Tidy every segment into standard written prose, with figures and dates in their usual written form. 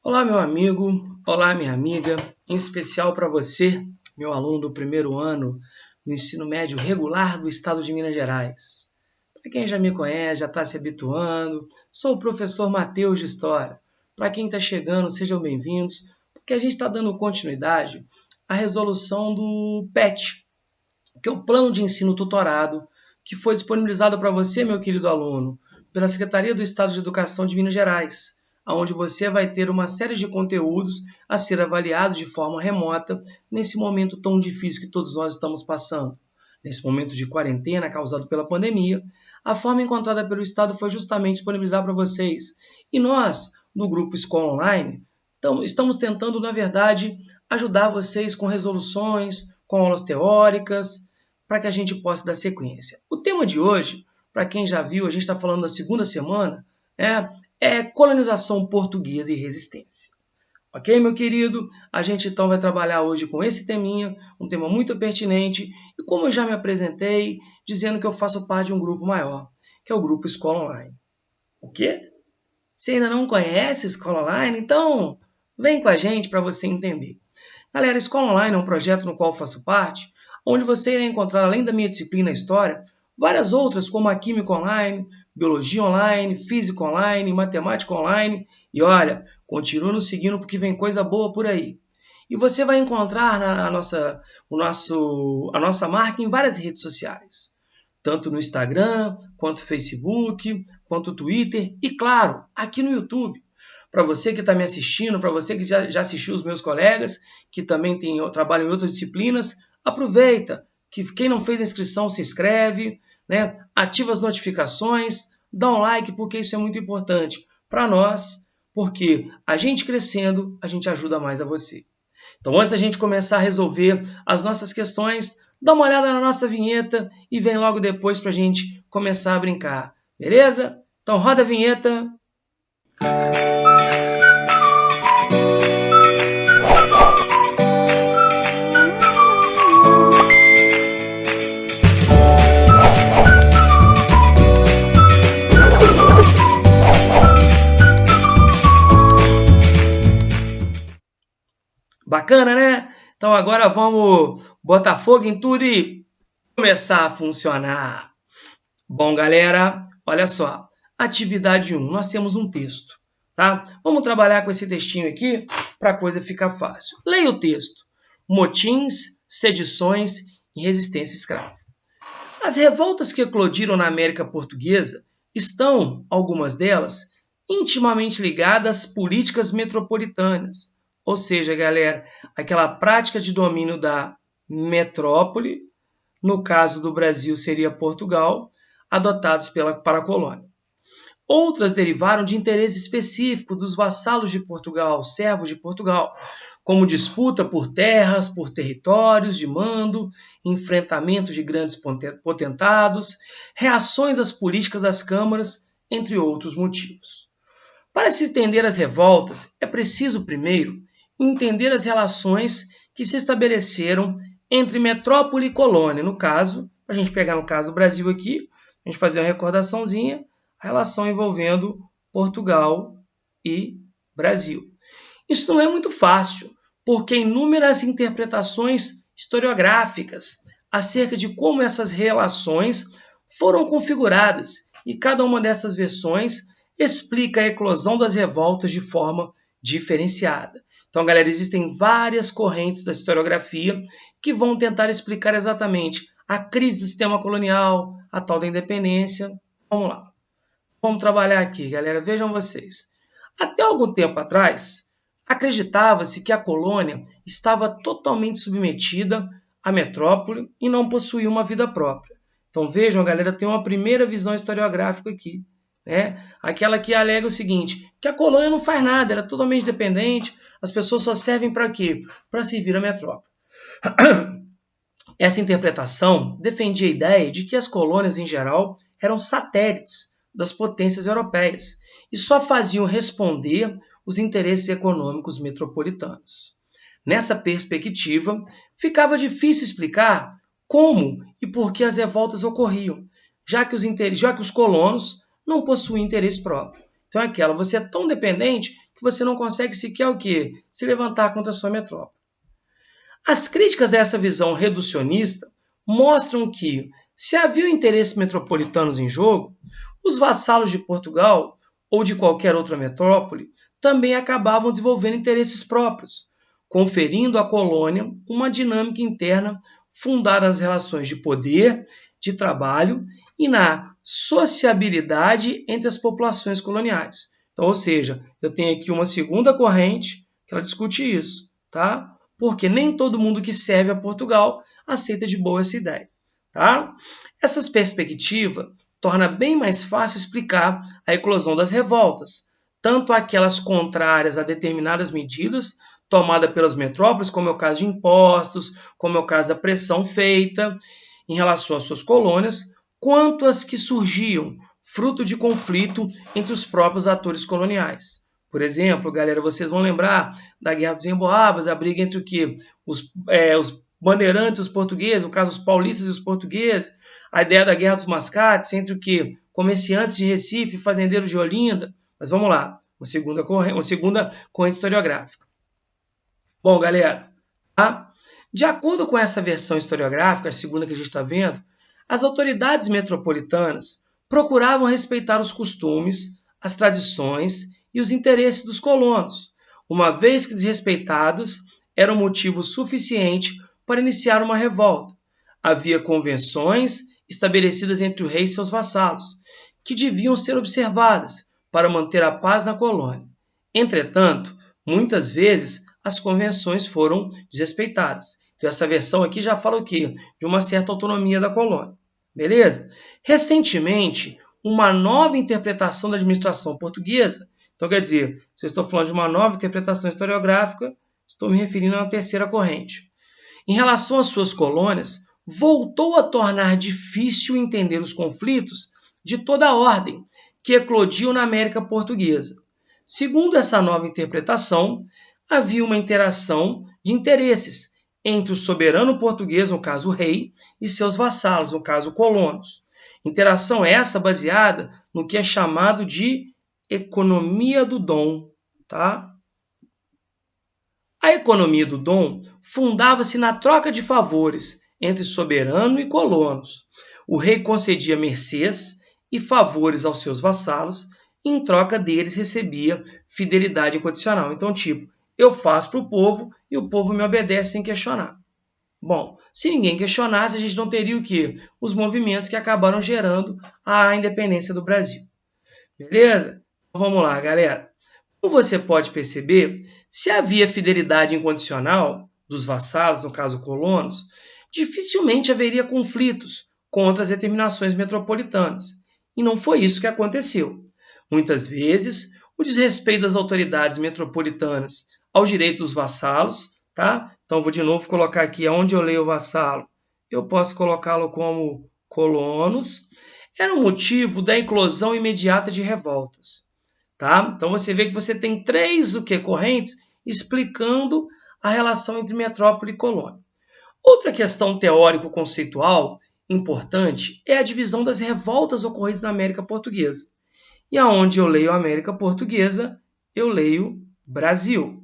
Olá, meu amigo, olá, minha amiga, em especial para você, meu aluno do primeiro ano do ensino médio regular do estado de Minas Gerais. Para quem já me conhece, já está se habituando, sou o professor Matheus de História. Para quem está chegando, sejam bem-vindos, porque a gente está dando continuidade à resolução do PET, que é o Plano de Ensino Tutorado, que foi disponibilizado para você, meu querido aluno, pela Secretaria do Estado de Educação de Minas Gerais, onde você vai ter uma série de conteúdos a ser avaliados de forma remota nesse momento tão difícil que todos nós estamos passando. Nesse momento de quarentena causado pela pandemia, a forma encontrada pelo Estado foi justamente disponibilizar para vocês. E nós, no grupo Escola Online, estamos tentando, na verdade, ajudar vocês com resoluções, com aulas teóricas, para que a gente possa dar sequência. O tema de hoje, para quem já viu, a gente está falando da segunda semana, é colonização portuguesa e resistência. Ok, meu querido? A gente então vai trabalhar hoje com esse teminha, um tema muito pertinente, e como eu já me apresentei, dizendo que eu faço parte de um grupo maior, que é o grupo Escola Online. O quê? Você ainda não conhece Escola Online? Então, vem com a gente para você entender. Galera, Escola Online é um projeto no qual eu faço parte, onde você irá encontrar, além da minha disciplina História, várias outras, como a Química Online, Biologia Online, Física Online, Matemática Online. E olha, continua nos seguindo porque vem coisa boa por aí. E você vai encontrar a nossa marca em várias redes sociais. Tanto no Instagram, quanto no Facebook, quanto no Twitter e, claro, aqui no YouTube. Para você que está me assistindo, para você que já assistiu os meus colegas, que também trabalham em outras disciplinas, aproveita, que quem não fez a inscrição se inscreve, né? Ativa as notificações, dá um like, porque isso é muito importante para nós, porque a gente crescendo, a gente ajuda mais a você. Então, antes da gente começar a resolver as nossas questões, dá uma olhada na nossa vinheta e vem logo depois para a gente começar a brincar, beleza? Então, roda a vinheta. Bacana, né? Então agora vamos botar fogo em tudo e começar a funcionar. Bom, galera, olha só. Atividade 1, nós temos um texto, tá? Vamos trabalhar com esse textinho aqui para a coisa ficar fácil. Leia o texto. Motins, sedições e resistência escrava. As revoltas que eclodiram na América Portuguesa estão, algumas delas, intimamente ligadas às políticas metropolitanas. Ou seja, galera, aquela prática de domínio da metrópole, no caso do Brasil seria Portugal, adotados para a colônia. Outras derivaram de interesse específico dos vassalos de Portugal, servos de Portugal, como disputa por terras, por territórios de mando, enfrentamento de grandes potentados, reações às políticas das câmaras, entre outros motivos. Para se entender as revoltas, é preciso, primeiro, entender as relações que se estabeleceram entre metrópole e colônia. No caso, a gente pegar no caso do Brasil aqui, a gente fazer uma recordaçãozinha, a relação envolvendo Portugal e Brasil. Isso não é muito fácil, porque inúmeras interpretações historiográficas acerca de como essas relações foram configuradas, e cada uma dessas versões explica a eclosão das revoltas de forma diferenciada. Então, galera, existem várias correntes da historiografia que vão tentar explicar exatamente a crise do sistema colonial, a tal da independência. Vamos lá. Vamos trabalhar aqui, galera. Vejam vocês. Até algum tempo atrás, acreditava-se que a colônia estava totalmente submetida à metrópole e não possuía uma vida própria. Então, vejam, galera, tem uma primeira visão historiográfica aqui. Aquela que alega o seguinte, que a colônia não faz nada, ela é totalmente dependente, as pessoas só servem para quê? Para servir a metrópole. Essa interpretação defendia a ideia de que as colônias, em geral, eram satélites das potências europeias e só faziam responder os interesses econômicos metropolitanos. Nessa perspectiva, ficava difícil explicar como e por que as revoltas ocorriam, já que os colonos não possuíam interesse próprio. Então é aquela, você é tão dependente que você não consegue sequer o quê? Se levantar contra a sua metrópole. As críticas a essa visão reducionista mostram que, se havia interesses metropolitanos em jogo, os vassalos de Portugal ou de qualquer outra metrópole também acabavam desenvolvendo interesses próprios, conferindo à colônia uma dinâmica interna fundada nas relações de poder, de trabalho e na sociabilidade entre as populações coloniais. Então, ou seja, eu tenho aqui uma segunda corrente que ela discute isso, tá? Porque nem todo mundo que serve a Portugal aceita de boa essa ideia, tá? Essa perspectiva torna bem mais fácil explicar a eclosão das revoltas, tanto aquelas contrárias a determinadas medidas tomadas pelas metrópoles, como é o caso de impostos, como é o caso da pressão feita em relação às suas colônias, quanto as que surgiam fruto de conflito entre os próprios atores coloniais. Por exemplo, galera, vocês vão lembrar da Guerra dos Emboabas, a briga entre o quê? Os bandeirantes, os portugueses, no caso os paulistas e os portugueses, a ideia da Guerra dos Mascates, entre o quê? Comerciantes de Recife e fazendeiros de Olinda. Mas vamos lá, uma segunda corrente historiográfica. Bom, galera, tá? De acordo com essa versão historiográfica, a segunda que a gente está vendo, as autoridades metropolitanas procuravam respeitar os costumes, as tradições e os interesses dos colonos, uma vez que desrespeitados eram motivo suficiente para iniciar uma revolta. Havia convenções estabelecidas entre o rei e seus vassalos, que deviam ser observadas para manter a paz na colônia. Entretanto, muitas vezes as convenções foram desrespeitadas. Então, essa versão aqui já fala o quê? De uma certa autonomia da colônia. Beleza? Recentemente, uma nova interpretação da administração portuguesa, então quer dizer, se eu estou falando de uma nova interpretação historiográfica, estou me referindo a uma terceira corrente. Em relação às suas colônias, voltou a tornar difícil entender os conflitos de toda a ordem que eclodiam na América Portuguesa. Segundo essa nova interpretação, havia uma interação de interesses entre o soberano português, no caso o rei, e seus vassalos, no caso colonos. Interação essa baseada no que é chamado de economia do dom, tá? A economia do dom fundava-se na troca de favores entre soberano e colonos. O rei concedia mercês e favores aos seus vassalos, e em troca deles recebia fidelidade incondicional. Então, tipo, eu faço para o povo e o povo me obedece sem questionar. Bom, se ninguém questionasse, a gente não teria o quê? Os movimentos que acabaram gerando a independência do Brasil. Beleza? Então, vamos lá, galera. Como você pode perceber, se havia fidelidade incondicional dos vassalos, no caso colonos, dificilmente haveria conflitos contra as determinações metropolitanas. E não foi isso que aconteceu. Muitas vezes, o desrespeito das autoridades metropolitanas ao direito dos vassalos, tá? Então, vou de novo colocar aqui onde eu leio o vassalo. Eu posso colocá-lo como colonos. Era o motivo da eclosão imediata de revoltas. Tá? Então, você vê que você tem três correntes explicando a relação entre metrópole e colônia. Outra questão teórico-conceitual importante é a divisão das revoltas ocorridas na América Portuguesa. E aonde eu leio América Portuguesa, eu leio Brasil.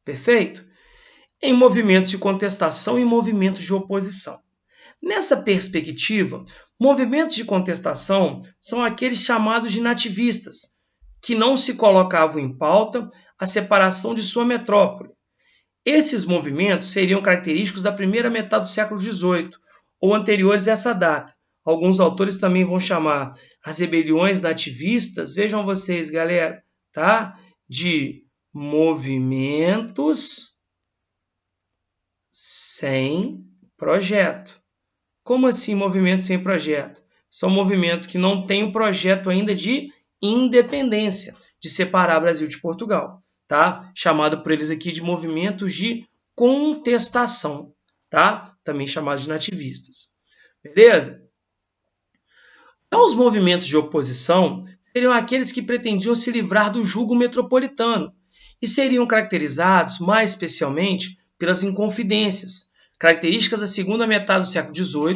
Perfeito? Em movimentos de contestação e movimentos de oposição. Nessa perspectiva, movimentos de contestação são aqueles chamados de nativistas, que não se colocavam em pauta a separação de sua metrópole. Esses movimentos seriam característicos da primeira metade do século XVIII, ou anteriores a essa data. Alguns autores também vão chamar as rebeliões nativistas, vejam vocês, galera, tá? De movimentos sem projeto. Como assim movimentos sem projeto? São movimentos que não têm um projeto ainda de independência, de separar o Brasil de Portugal, tá? Chamado por eles aqui de movimentos de contestação, tá? Também chamados de nativistas. Beleza? Então, os movimentos de oposição seriam aqueles que pretendiam se livrar do jugo metropolitano e seriam caracterizados mais especialmente pelas inconfidências, características da segunda metade do século XVIII,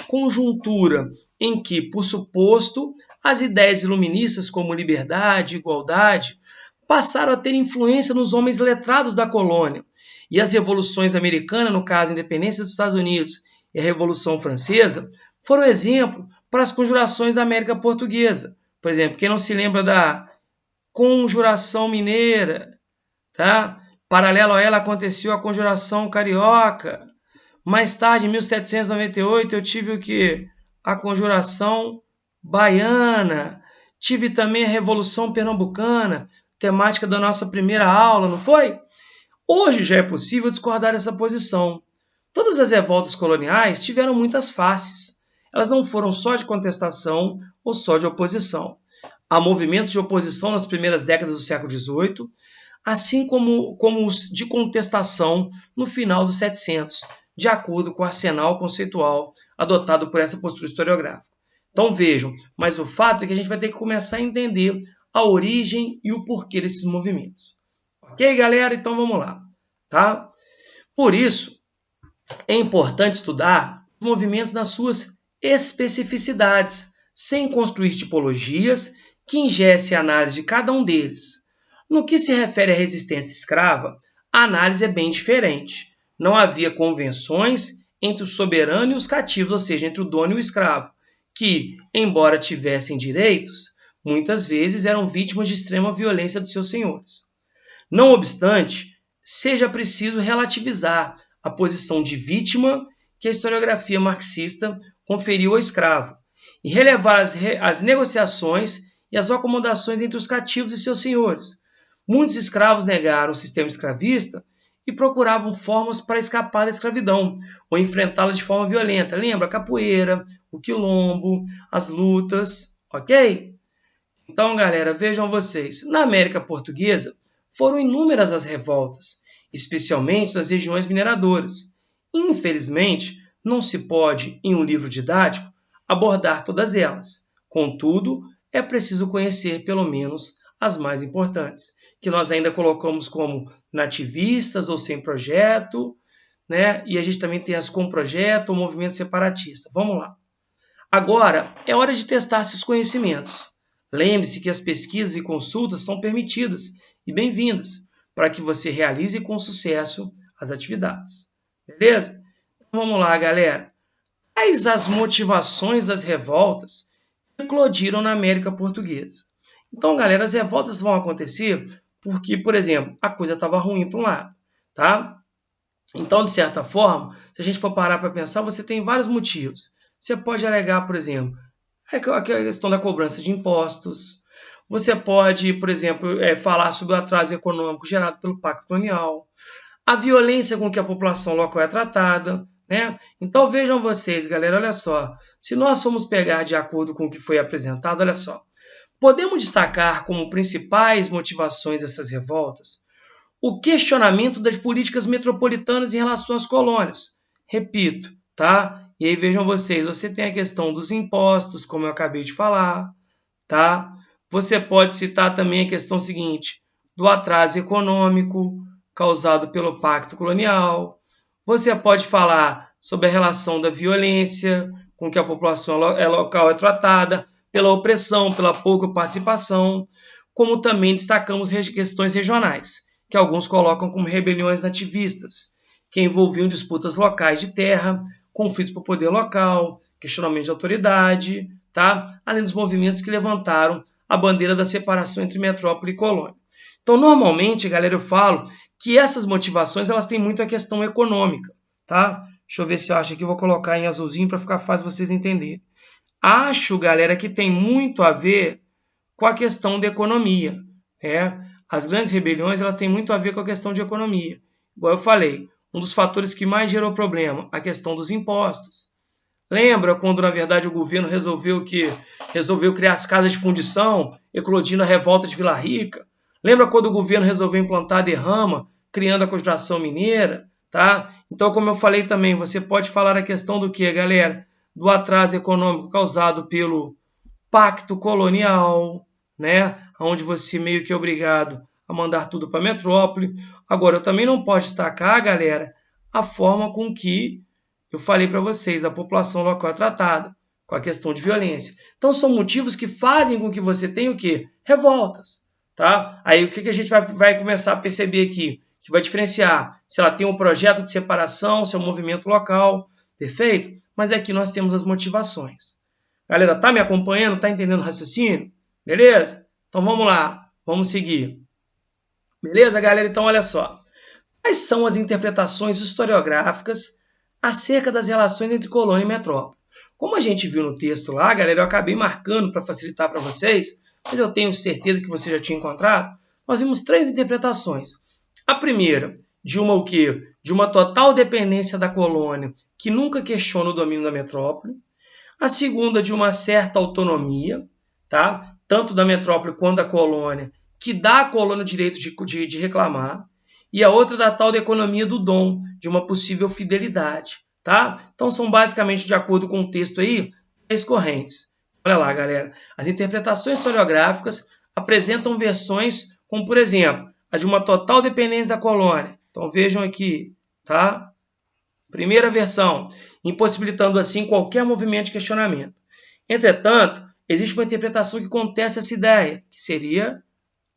conjuntura em que, por suposto, as ideias iluministas como liberdade e igualdade passaram a ter influência nos homens letrados da colônia, e as revoluções americanas, no caso a independência dos Estados Unidos e a Revolução Francesa, foram exemplo para as conjurações da América Portuguesa. Por exemplo, quem não se lembra da Conjuração Mineira, tá? Paralelo a ela aconteceu a Conjuração Carioca. Mais tarde, em 1798, eu tive o que? A Conjuração Baiana. Tive também a Revolução Pernambucana, temática da nossa primeira aula, não foi? Hoje já é possível discordar dessa posição. Todas as revoltas coloniais tiveram muitas faces. Elas não foram só de contestação ou só de oposição. Há movimentos de oposição nas primeiras décadas do século XVIII, assim como os de contestação no final dos 700, de acordo com o arsenal conceitual adotado por essa postura historiográfica. Então vejam, mas o fato é que a gente vai ter que começar a entender a origem e o porquê desses movimentos. Ok, galera? Então vamos lá. Tá? Por isso, é importante estudar os movimentos nas suas especificidades, sem construir tipologias que ingessem a análise de cada um deles. No que se refere à resistência escrava, a análise é bem diferente. Não havia convenções entre o soberano e os cativos, ou seja, entre o dono e o escravo, que, embora tivessem direitos, muitas vezes eram vítimas de extrema violência dos seus senhores. Não obstante, seja preciso relativizar a posição de vítima que a historiografia marxista conferiu ao escravo e relevar as negociações e as acomodações entre os cativos e seus senhores. Muitos escravos negaram o sistema escravista e procuravam formas para escapar da escravidão ou enfrentá-la de forma violenta. Lembra? A capoeira, o quilombo, as lutas, ok? Então, galera, vejam vocês. Na América Portuguesa, foram inúmeras as revoltas, especialmente nas regiões mineradoras. Infelizmente, não se pode, em um livro didático, abordar todas elas. Contudo, é preciso conhecer pelo menos as mais importantes, que nós ainda colocamos como nativistas ou sem projeto, né? E a gente também tem as com projeto ou movimento separatista. Vamos lá. Agora, é hora de testar seus conhecimentos. Lembre-se que as pesquisas e consultas são permitidas e bem-vindas para que você realize com sucesso as atividades. Beleza? Então, vamos lá, galera. Quais as motivações das revoltas que eclodiram na América Portuguesa? Então, galera, as revoltas vão acontecer porque, por exemplo, a coisa estava ruim para um lado, tá? Então, de certa forma, se a gente for parar para pensar, você tem vários motivos. Você pode alegar, por exemplo, a questão da cobrança de impostos. Você pode, por exemplo, falar sobre o atraso econômico gerado pelo Pacto Colonial, a violência com que a população local é tratada, né? Então vejam vocês, galera, olha só. Se nós formos pegar de acordo com o que foi apresentado, olha só. Podemos destacar como principais motivações dessas revoltas o questionamento das políticas metropolitanas em relação às colônias. Repito, tá? E aí vejam vocês, você tem a questão dos impostos, como eu acabei de falar, tá? Você pode citar também a questão seguinte, do atraso econômico causado pelo Pacto Colonial. Você pode falar sobre a relação da violência com que a população local é tratada, pela opressão, pela pouca participação, como também destacamos questões regionais, que alguns colocam como rebeliões nativistas, que envolviam disputas locais de terra, conflitos por poder local, questionamento de autoridade, tá? Além dos movimentos que levantaram a bandeira da separação entre metrópole e colônia. Então, normalmente, galera, eu falo que essas motivações elas têm muito a questão econômica, tá? Deixa eu ver se eu acho aqui, eu vou colocar em azulzinho para ficar fácil vocês entenderem. Acho, galera, que tem muito a ver com a questão da economia. As grandes rebeliões elas têm muito a ver com a questão de economia. Igual eu falei, um dos fatores que mais gerou problema, a questão dos impostos. Lembra quando, na verdade, o governo resolveu criar as casas de fundição, eclodindo a revolta de Vila Rica? Lembra quando o governo resolveu implantar a derrama, criando a Conjuração Mineira? Tá? Então, como eu falei também, você pode falar a questão do que, galera? Do atraso econômico causado pelo Pacto Colonial, né? Onde você meio que é obrigado a mandar tudo para a metrópole. Agora, eu também não posso destacar, galera, a forma com que eu falei para vocês, a população local é tratada, com a questão de violência. Então são motivos que fazem com que você tenha o quê? Revoltas, tá? Aí o que a gente vai começar a perceber aqui? Que vai diferenciar se ela tem um projeto de separação, se é um movimento local, perfeito? Mas aqui nós temos as motivações. Galera, tá me acompanhando? Tá entendendo o raciocínio? Beleza? Então vamos lá, vamos seguir. Beleza, galera? Então olha só. Quais são as interpretações historiográficas acerca das relações entre colônia e metrópole? Como a gente viu no texto lá, galera, eu acabei marcando para facilitar para vocês, mas eu tenho certeza que você já tinha encontrado. Nós vimos 3 interpretações. A primeira, de uma o quê? De uma total dependência da colônia, que nunca questiona o domínio da metrópole. A segunda, de uma certa autonomia, tá? Tanto da metrópole quanto da colônia, que dá à colônia o direito de reclamar. E a outra da tal da economia do dom, de uma possível fidelidade, tá? Então são basicamente, de acordo com o texto aí, 3 correntes. Olha lá, galera. As interpretações historiográficas apresentam versões como, por exemplo, a de uma total dependência da colônia. Então vejam aqui, tá? Primeira versão, impossibilitando assim qualquer movimento de questionamento. Entretanto, existe uma interpretação que contesta essa ideia, que seria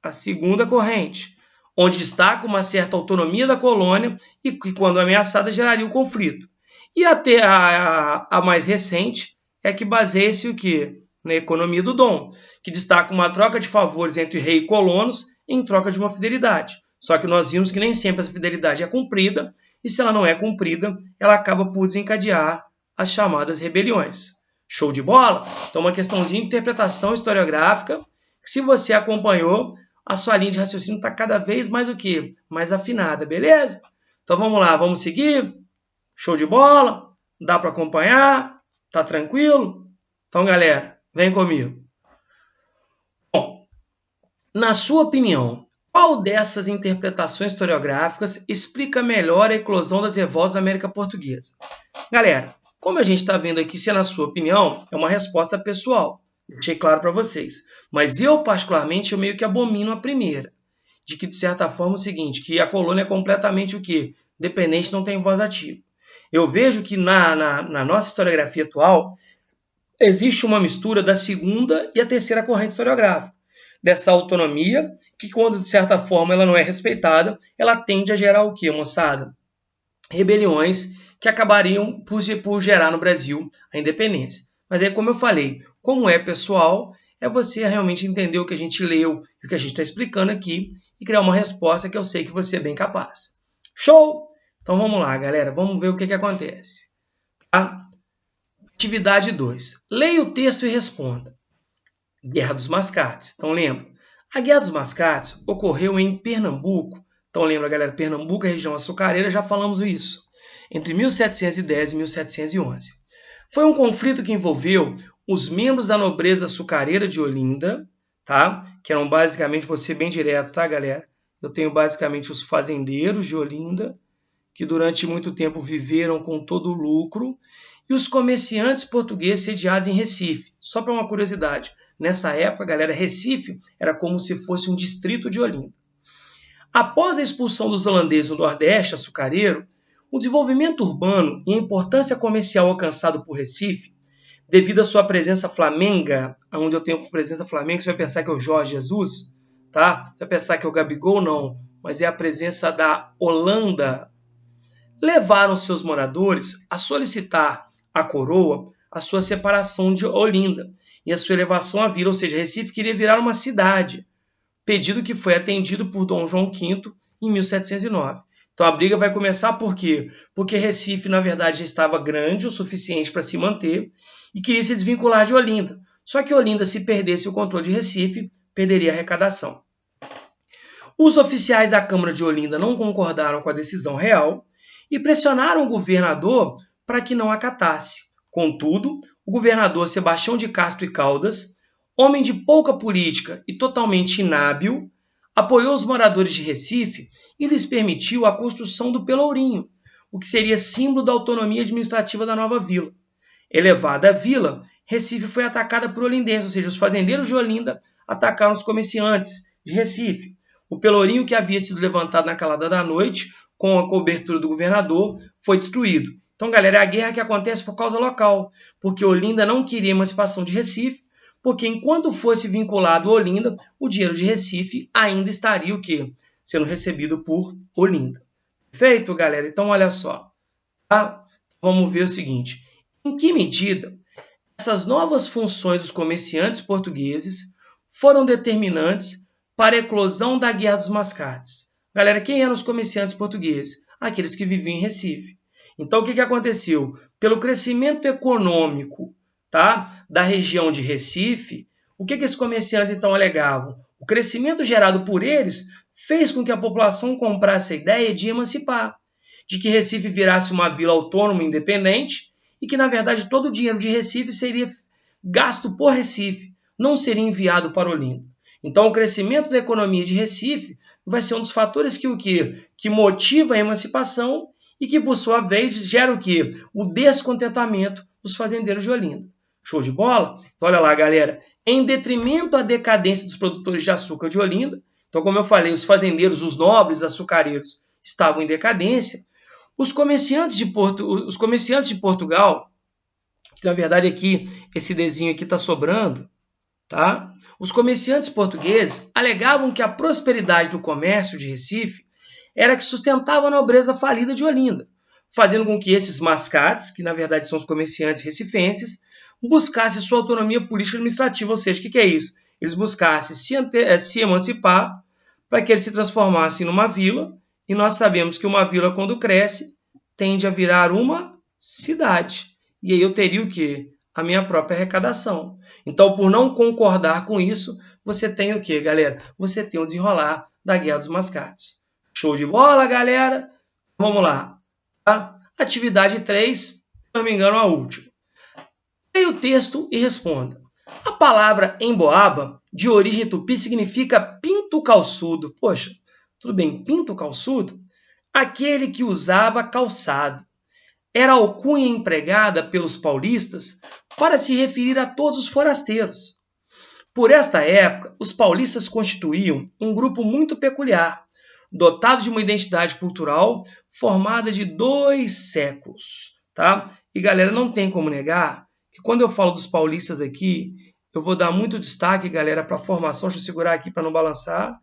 a segunda corrente, onde destaca uma certa autonomia da colônia e que, quando ameaçada, geraria o conflito. E até a mais recente é que baseia-se o quê? Na economia do dom, que destaca uma troca de favores entre rei e colonos em troca de uma fidelidade. Só que nós vimos que nem sempre essa fidelidade é cumprida, e se ela não é cumprida, ela acaba por desencadear as chamadas rebeliões. Show de bola? Então, uma questãozinha de interpretação historiográfica, que se você acompanhou, a sua linha de raciocínio está cada vez mais o quê? Mais afinada, beleza? Então vamos lá, vamos seguir? Show de bola? Dá para acompanhar? Tá tranquilo? Então, galera, vem comigo. Bom, na sua opinião, qual dessas interpretações historiográficas explica melhor a eclosão das revoltas da América Portuguesa? Galera, como a gente está vendo aqui, se é na sua opinião, é uma resposta pessoal. Deixei claro para vocês. Mas eu, particularmente, eu meio que abomino a primeira. De que, de certa forma, é o seguinte, que a colônia é completamente o quê? Dependente, não tem voz ativa. Eu vejo que na nossa historiografia atual, existe uma mistura da segunda e a terceira corrente historiográfica. Dessa autonomia, que quando, de certa forma, ela não é respeitada, ela tende a gerar o quê, moçada? Rebeliões que acabariam por gerar no Brasil a independência. Mas aí, como eu falei, como é pessoal, é você realmente entender o que a gente leu e o que a gente está explicando aqui e criar uma resposta que eu sei que você é bem capaz. Show? Então vamos lá, galera. Vamos ver o que acontece. Tá? Atividade 2. Leia o texto e responda. Guerra dos Mascates. Então lembra, a Guerra dos Mascates ocorreu em Pernambuco. Então lembra, galera, Pernambuco é a região açucareira, já falamos isso. Entre 1710 e 1711. Foi um conflito que envolveu os membros da nobreza açucareira de Olinda, tá? Que eram basicamente, vou ser bem direto, tá, galera? Eu tenho basicamente os fazendeiros de Olinda, que durante muito tempo viveram com todo o lucro, e os comerciantes portugueses sediados em Recife. Só para uma curiosidade, nessa época, galera, Recife era como se fosse um distrito de Olinda. Após a expulsão dos holandeses no Nordeste açucareiro, o desenvolvimento urbano e a importância comercial alcançado por Recife, devido à sua presença flamenga, onde eu tenho presença flamenga, você vai pensar que é o Jorge Jesus, tá? Você vai pensar que é o Gabigol, não, mas é a presença da Holanda. Levaram seus moradores a solicitar à coroa a sua separação de Olinda e a sua elevação à vila, ou seja, Recife queria virar uma cidade, pedido que foi atendido por Dom João V em 1709. Então a briga vai começar por quê? Porque Recife, na verdade, já estava grande o suficiente para se manter e queria se desvincular de Olinda. Só que Olinda, se perdesse o controle de Recife, perderia a arrecadação. Os oficiais da Câmara de Olinda não concordaram com a decisão real e pressionaram o governador para que não acatasse. Contudo, o governador Sebastião de Castro e Caldas, homem de pouca política e totalmente inábil, apoiou os moradores de Recife e lhes permitiu a construção do Pelourinho, o que seria símbolo da autonomia administrativa da nova vila. Elevada a vila, Recife foi atacada por olindenses, ou seja, os fazendeiros de Olinda atacaram os comerciantes de Recife. O Pelourinho, que havia sido levantado na calada da noite, com a cobertura do governador, foi destruído. Então, galera, é a guerra que acontece por causa local, porque Olinda não queria a emancipação de Recife, porque enquanto fosse vinculado a Olinda, o dinheiro de Recife ainda estaria o quê? Sendo recebido por Olinda. Perfeito, galera? Então, olha só. Tá? Vamos ver o seguinte. Em que medida essas novas funções dos comerciantes portugueses foram determinantes para a eclosão da Guerra dos Mascates? Galera, quem eram os comerciantes portugueses? Aqueles que viviam em Recife. Então, o que aconteceu? Pelo crescimento econômico, tá, da região de Recife, o que esses comerciantes então alegavam? O crescimento gerado por eles fez com que a população comprasse a ideia de emancipar, de que Recife virasse uma vila autônoma e independente e que, na verdade, todo o dinheiro de Recife seria gasto por Recife, não seria enviado para Olinda. Então, o crescimento da economia de Recife vai ser um dos fatores que o quê? Que motiva a emancipação e que, por sua vez, gera o quê? O descontentamento dos fazendeiros de Olinda. Show de bola? Então, olha lá, galera. Em detrimento à decadência dos produtores de açúcar de Olinda, então, como eu falei, os fazendeiros, os nobres açucareiros estavam em decadência, os comerciantes de Portugal, que na verdade aqui, esse desenho aqui está sobrando, tá? Os comerciantes portugueses alegavam que a prosperidade do comércio de Recife era que sustentava a nobreza falida de Olinda, fazendo com que esses mascates, que na verdade são os comerciantes recifenses, buscassem sua autonomia política e administrativa, ou seja, o que é isso? Eles buscassem se emancipar para que eles se transformassem numa vila, e nós sabemos que uma vila, quando cresce, tende a virar uma cidade. E aí eu teria o quê? A minha própria arrecadação. Então, por não concordar com isso, você tem o quê, galera? Você tem o desenrolar da Guerra dos Mascates. Show de bola, galera? Vamos lá. Tá? Atividade 3, se não me engano, a última. Leia o texto e responda. A palavra emboaba, de origem tupi, significa pinto calçudo. Poxa, tudo bem, pinto calçudo? Aquele que usava calçado. Era a alcunha empregada pelos paulistas para se referir a todos os forasteiros. Por esta época, os paulistas constituíam um grupo muito peculiar, dotado de uma identidade cultural formada de 2 séculos. Tá? E galera, não tem como negar que quando eu falo dos paulistas aqui, eu vou dar muito destaque, galera, para a formação, deixa eu segurar aqui para não balançar,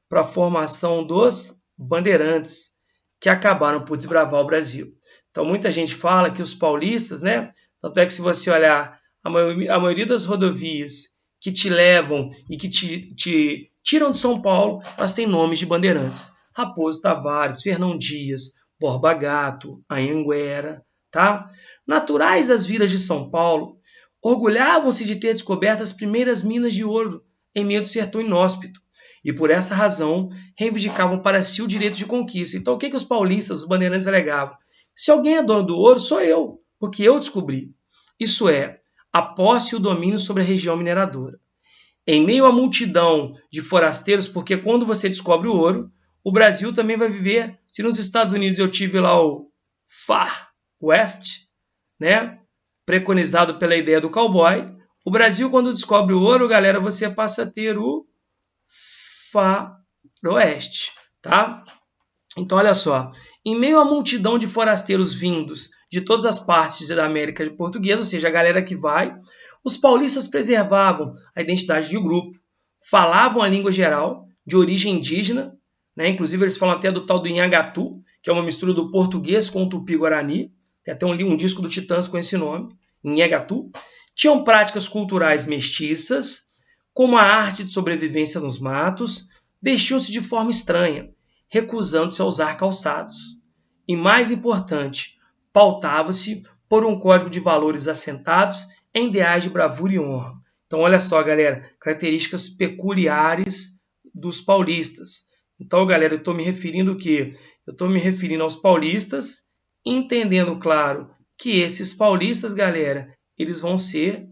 para a formação dos bandeirantes, que acabaram por desbravar o Brasil. Então, muita gente fala que os paulistas, né? Tanto é que se você olhar a maioria das rodovias que te levam e que te tiram de São Paulo, elas têm nomes de bandeirantes. Raposo Tavares, Fernão Dias, Borba Gato, Anhanguera, tá? Naturais das vilas de São Paulo, orgulhavam-se de ter descoberto as primeiras minas de ouro em meio do sertão inóspito. E por essa razão, reivindicavam para si o direito de conquista. Então, o que os paulistas, os bandeirantes, alegavam? Se alguém é dono do ouro, sou eu, porque eu descobri. Isso é, a posse e o domínio sobre a região mineradora. Em meio à multidão de forasteiros, porque quando você descobre o ouro, o Brasil também vai viver. Se nos Estados Unidos eu tive lá o Far West, né, preconizado pela ideia do cowboy, o Brasil, quando descobre o ouro, galera, você passa a ter o Faroeste, tá? Então, olha só, em meio à multidão de forasteiros vindos de todas as partes da América Portuguesa, ou seja, a galera que vai, os paulistas preservavam a identidade de grupo, falavam a língua geral, de origem indígena, né? Inclusive eles falam até do tal do Inhagatu, que é uma mistura do português com o tupi-guarani, tem até um disco do Titãs com esse nome, Inhagatu. Tinham práticas culturais mestiças, como a arte de sobrevivência nos matos, vestiam-se de forma estranha, recusando-se a usar calçados. E mais importante, pautava-se por um código de valores assentados em ideais de bravura e honra. Então, olha só, galera, características peculiares dos paulistas. Então, galera, eu estou me referindo o quê? Eu estou me referindo aos paulistas, entendendo, claro, que esses paulistas, galera, eles vão ser,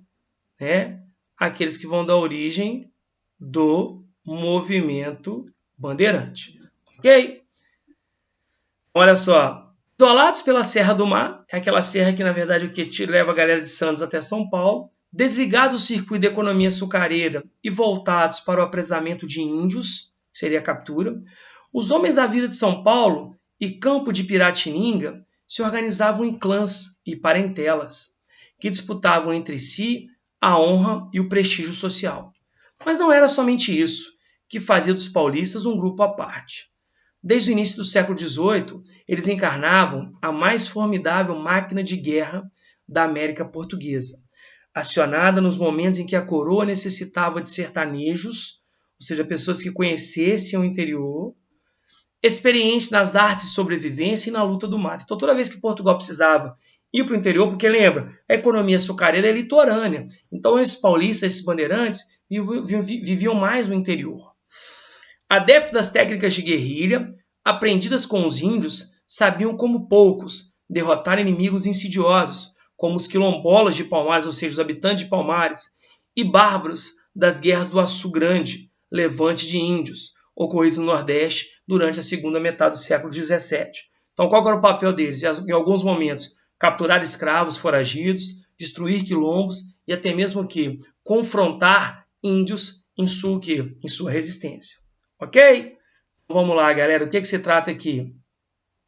né, aqueles que vão dar origem do movimento bandeirante. Ok? Olha só. Isolados pela Serra do Mar, é aquela serra que, na verdade, o que te leva a galera de Santos até São Paulo, desligados do circuito da economia açucareira e voltados para o apresamento de índios, que seria a captura, os homens da vila de São Paulo e Campo de Piratininga se organizavam em clãs e parentelas, que disputavam entre si a honra e o prestígio social. Mas não era somente isso que fazia dos paulistas um grupo à parte. Desde o início do século XVIII, eles encarnavam a mais formidável máquina de guerra da América Portuguesa, acionada nos momentos em que a coroa necessitava de sertanejos, ou seja, pessoas que conhecessem o interior, experientes nas artes de sobrevivência e na luta do mato. Então, toda vez que Portugal precisava ir para o interior, porque lembra, a economia açucareira é litorânea, então esses paulistas, esses bandeirantes, viviam mais no interior. Adeptos das técnicas de guerrilha, aprendidas com os índios, sabiam como poucos derrotar inimigos insidiosos, como os quilombolas de Palmares, ou seja, os habitantes de Palmares, e bárbaros das guerras do Açu Grande, levante de índios, ocorridos no Nordeste durante a segunda metade do século XVII. Então, qual era o papel deles? Em alguns momentos, capturar escravos foragidos, destruir quilombos e até mesmo que confrontar índios em sua resistência. Ok? Vamos lá, galera. O que se trata aqui?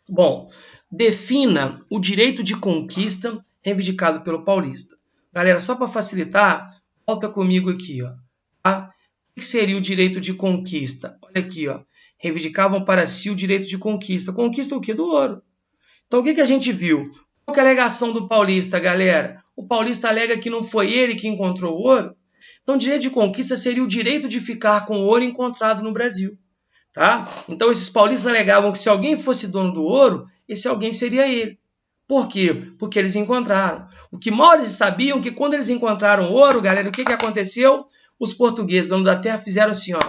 Bom, defina o direito de conquista reivindicado pelo paulista. Galera, só para facilitar, volta comigo aqui, ó. Tá? O que seria o direito de conquista? Olha aqui, ó. Reivindicavam para si o direito de conquista. Conquista o quê? Do ouro. Então, o que a gente viu? Qual que é a alegação do paulista, galera? O paulista alega que não foi ele que encontrou o ouro. Então, o direito de conquista seria o direito de ficar com o ouro encontrado no Brasil. Tá? Então, esses paulistas alegavam que se alguém fosse dono do ouro, esse alguém seria ele. Por quê? Porque eles encontraram. O que mal eles sabiam que quando eles encontraram ouro, galera, o que aconteceu? Os portugueses, donos da terra, fizeram assim, ó.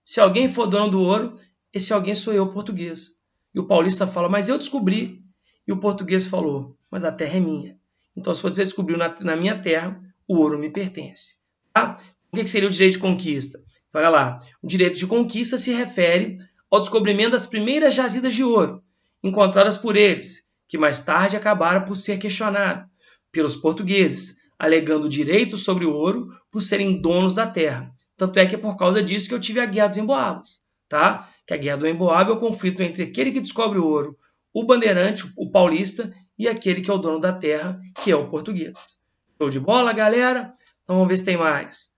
Se alguém for dono do ouro, esse alguém sou eu, português. E o paulista fala, mas eu descobri. E o português falou, mas a terra é minha. Então, se você descobriu na minha terra, o ouro me pertence. Tá? O que seria o direito de conquista? Olha lá, o direito de conquista se refere ao descobrimento das primeiras jazidas de ouro, encontradas por eles, que mais tarde acabaram por ser questionadas pelos portugueses, alegando direito sobre o ouro por serem donos da terra. Tanto é que é por causa disso que eu tive a Guerra dos Emboabas, tá? Que a Guerra do Emboaba é o conflito entre aquele que descobre o ouro, o bandeirante, o paulista, e aquele que é o dono da terra, que é o português. Show de bola, galera? Então vamos ver se tem mais.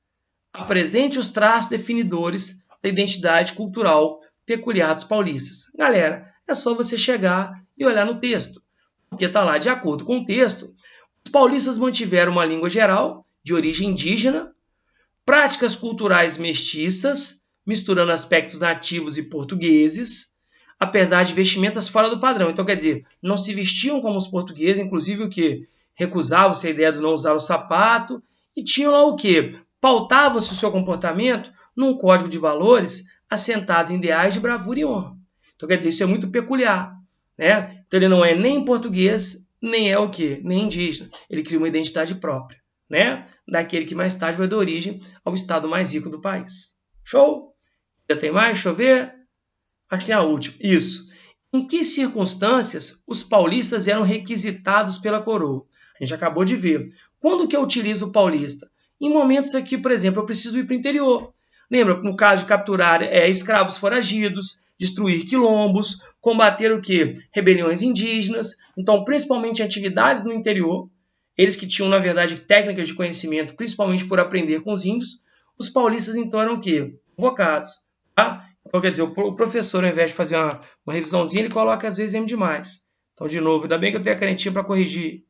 Apresente os traços definidores da identidade cultural peculiar dos paulistas. Galera, é só você chegar e olhar no texto, porque está lá, de acordo com o texto, os paulistas mantiveram uma língua geral, de origem indígena, práticas culturais mestiças, misturando aspectos nativos e portugueses, apesar de vestimentas fora do padrão. Então, quer dizer, não se vestiam como os portugueses, inclusive o que? Recusavam-se a ideia de não usar o sapato, e tinham lá o quê? Pautava-se o seu comportamento num código de valores assentados em ideais de bravura e honra. Então, quer dizer, isso é muito peculiar. Né? Então, ele não é nem português, nem é o quê? Nem indígena. Ele cria uma identidade própria, né? Daquele que mais tarde vai dar origem ao estado mais rico do país. Show? Já tem mais? Deixa eu ver. Acho que tem a última. Isso. Em que circunstâncias os paulistas eram requisitados pela coroa? A gente acabou de ver. Quando que eu utilizo o paulista? Em momentos aqui, por exemplo, eu preciso ir para o interior. Lembra, no caso de capturar escravos foragidos, destruir quilombos, combater o quê? Rebeliões indígenas. Então, principalmente atividades no interior, eles que tinham, na verdade, técnicas de conhecimento, principalmente por aprender com os índios, os paulistas, então, eram o quê? Convocados. Tá? Então, quer dizer, o professor, ao invés de fazer uma revisãozinha, ele coloca, às vezes, M demais. Então, de novo, ainda bem que eu tenho a canetinha para corrigir.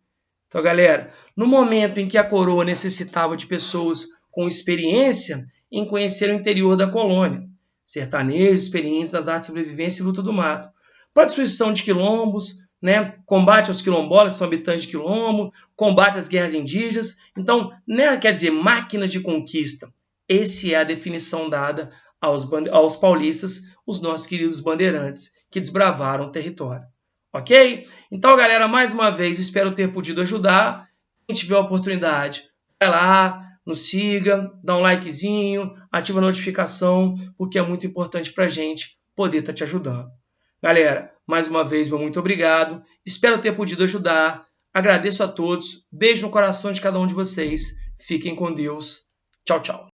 Então, galera, no momento em que a coroa necessitava de pessoas com experiência em conhecer o interior da colônia, sertanejos, experientes nas artes de sobrevivência e luta do mato, para destruição de quilombos, né? Combate aos quilombolas, que são habitantes de quilombo, combate às guerras indígenas. Então, né, quer dizer, máquina de conquista. Essa é a definição dada aos paulistas, os nossos queridos bandeirantes, que desbravaram o território. Ok? Então, galera, mais uma vez, espero ter podido ajudar. Quem tiver a oportunidade, vai lá, nos siga, dá um likezinho, ativa a notificação, porque é muito importante para a gente poder estar te ajudando. Galera, mais uma vez, meu muito obrigado. Espero ter podido ajudar. Agradeço a todos. Beijo no coração de cada um de vocês. Fiquem com Deus. Tchau, tchau.